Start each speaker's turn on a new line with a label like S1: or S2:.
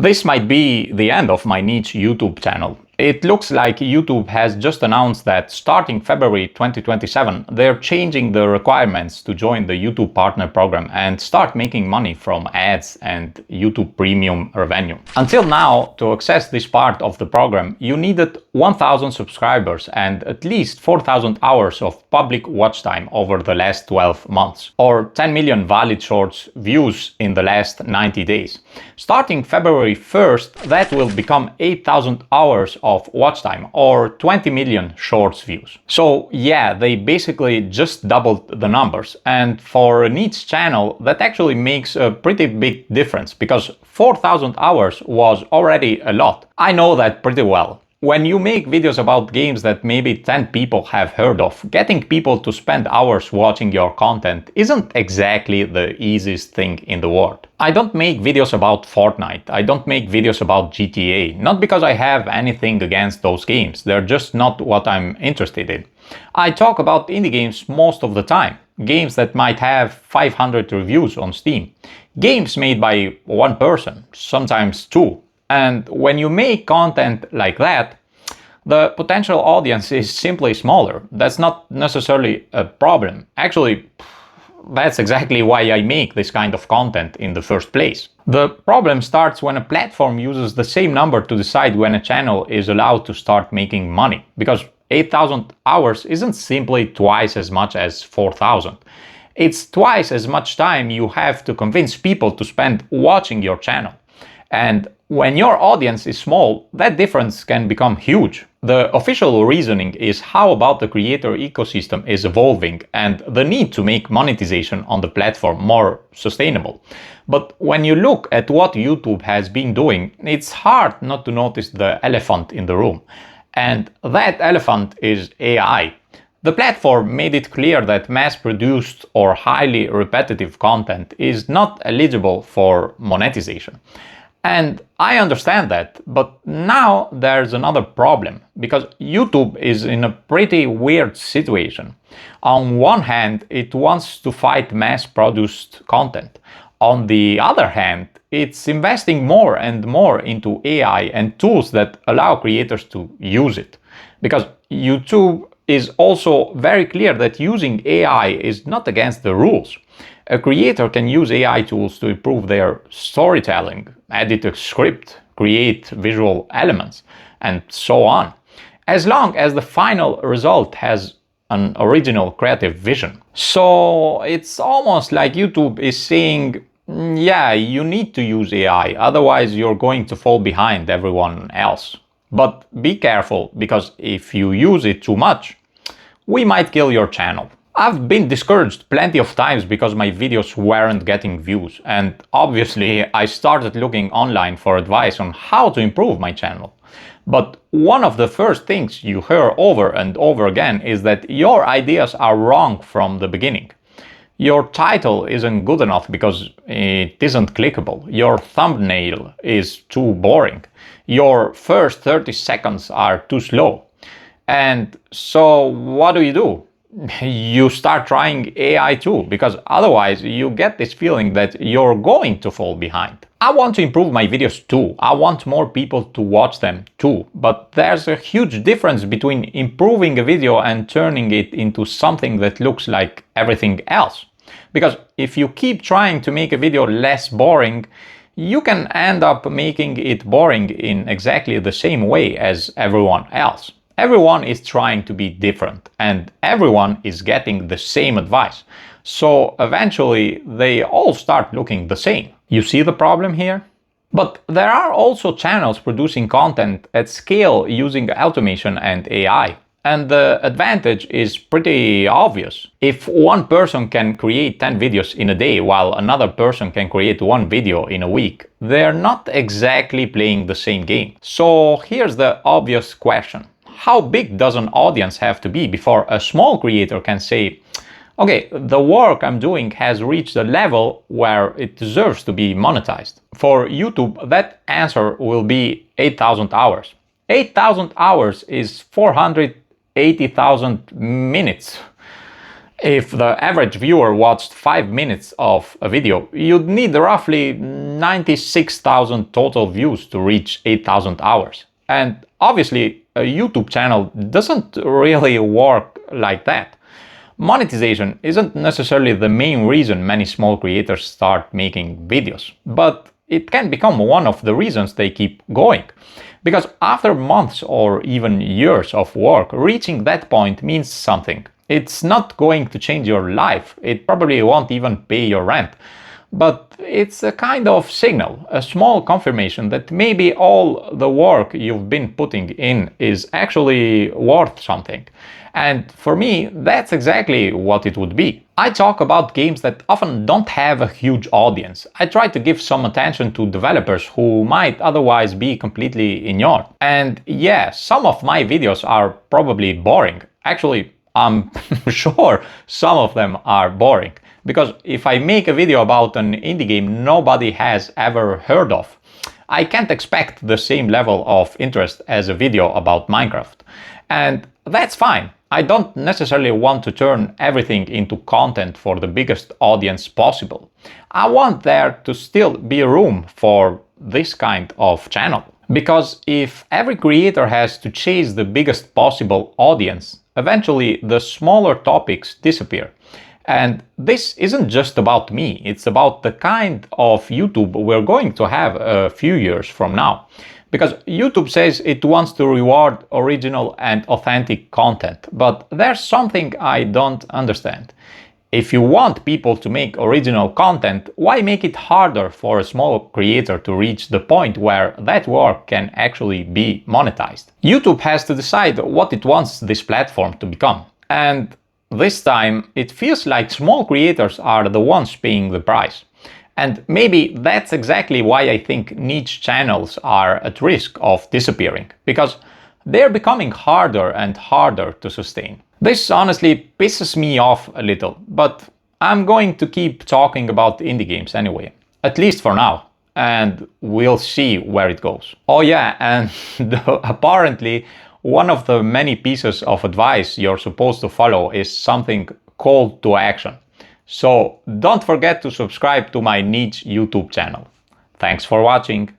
S1: This might be the end of my niche YouTube channel. It looks like YouTube has just announced that starting February 2027, they're changing the requirements to join the YouTube Partner Program and start making money from ads and YouTube Premium revenue. Until now, to access this part of the program, you needed 1,000 subscribers and at least 4,000 hours of public watch time over the last 12 months, or 10 million valid shorts views in the last 90 days. Starting February 1st, that will become 8,000 hours of watch time or 20 million shorts views. So yeah, they basically just doubled the numbers, and for a niche channel that actually makes a pretty big difference because 4,000 hours was already a lot. I know that pretty well. When you make videos about games that maybe 10 people have heard of, getting people to spend hours watching your content isn't exactly the easiest thing in the world. I don't make videos about Fortnite, I don't make videos about GTA, not because I have anything against those games, they're just not what I'm interested in. I talk about indie games most of the time, games that might have 500 reviews on Steam, games made by one person, sometimes two. And when you make content like that, the potential audience is simply smaller. That's not necessarily a problem. Actually, that's exactly why I make this kind of content in the first place. The problem starts when a platform uses the same number to decide when a channel is allowed to start making money, because 8,000 hours isn't simply twice as much as 4,000. It's twice as much time you have to convince people to spend watching your channel. And when your audience is small, that difference can become huge. The official reasoning is how about the creator ecosystem is evolving and the need to make monetization on the platform more sustainable. But when you look at what YouTube has been doing, it's hard not to notice the elephant in the room. And that elephant is AI. The platform made it clear that mass-produced or highly repetitive content is not eligible for monetization. And I understand that, but now there's another problem, because YouTube is in a pretty weird situation. On one hand, it wants to fight mass-produced content. On the other hand, it's investing more and more into AI and tools that allow creators to use it. Because YouTube is also very clear that using AI is not against the rules. A creator can use AI tools to improve their storytelling, edit a script, create visual elements, and so on, as long as the final result has an original creative vision. So it's almost like YouTube is saying, yeah, you need to use AI, otherwise you're going to fall behind everyone else. But be careful, because if you use it too much, we might kill your channel. I've been discouraged plenty of times because my videos weren't getting views, and obviously I started looking online for advice on how to improve my channel. But one of the first things you hear over and over again is that your ideas are wrong from the beginning. Your title isn't good enough because it isn't clickable. Your thumbnail is too boring. Your first 30 seconds are too slow. And so what do? You start trying AI too, because otherwise you get this feeling that you're going to fall behind. I want to improve my videos too. I want more people to watch them too. But there's a huge difference between improving a video and turning it into something that looks like everything else. Because if you keep trying to make a video less boring, you can end up making it boring in exactly the same way as everyone else. Everyone is trying to be different, and everyone is getting the same advice. So eventually they all start looking the same. You see the problem here? But there are also channels producing content at scale using automation and AI. And the advantage is pretty obvious. If one person can create 10 videos in a day while another person can create one video in a week, they're not exactly playing the same game. So here's the obvious question. How big does an audience have to be before a small creator can say, okay, the work I'm doing has reached a level where it deserves to be monetized? For YouTube, that answer will be 8,000 hours. 8,000 hours is 480,000 minutes. If the average viewer watched 5 minutes of a video, you'd need roughly 96,000 total views to reach 8,000 hours. And obviously, a YouTube channel doesn't really work like that. Monetization isn't necessarily the main reason many small creators start making videos, but it can become one of the reasons they keep going. Because after months or even years of work, reaching that point means something. It's not going to change your life, it probably won't even pay your rent, but it's a kind of signal, a small confirmation that maybe all the work you've been putting in is actually worth something. And for me, that's exactly what it would be. I talk about games that often don't have a huge audience. I try to give some attention to developers who might otherwise be completely ignored. And yeah, some of my videos are probably boring. Actually, I'm sure some of them are boring. Because if I make a video about an indie game nobody has ever heard of, I can't expect the same level of interest as a video about Minecraft. And that's fine. I don't necessarily want to turn everything into content for the biggest audience possible. I want there to still be room for this kind of channel. Because if every creator has to chase the biggest possible audience, eventually the smaller topics disappear. And this isn't just about me, it's about the kind of YouTube we're going to have a few years from now. Because YouTube says it wants to reward original and authentic content, but there's something I don't understand. If you want people to make original content, why make it harder for a small creator to reach the point where that work can actually be monetized? YouTube has to decide what it wants this platform to become. And this time, it feels like small creators are the ones paying the price. And maybe that's exactly why I think niche channels are at risk of disappearing, because they're becoming harder and harder to sustain. This honestly pisses me off a little, but I'm going to keep talking about indie games anyway, at least for now, and we'll see where it goes. Oh yeah, and apparently one of the many pieces of advice you're supposed to follow is something called to action. So don't forget to subscribe to my niche YouTube channel. Thanks for watching.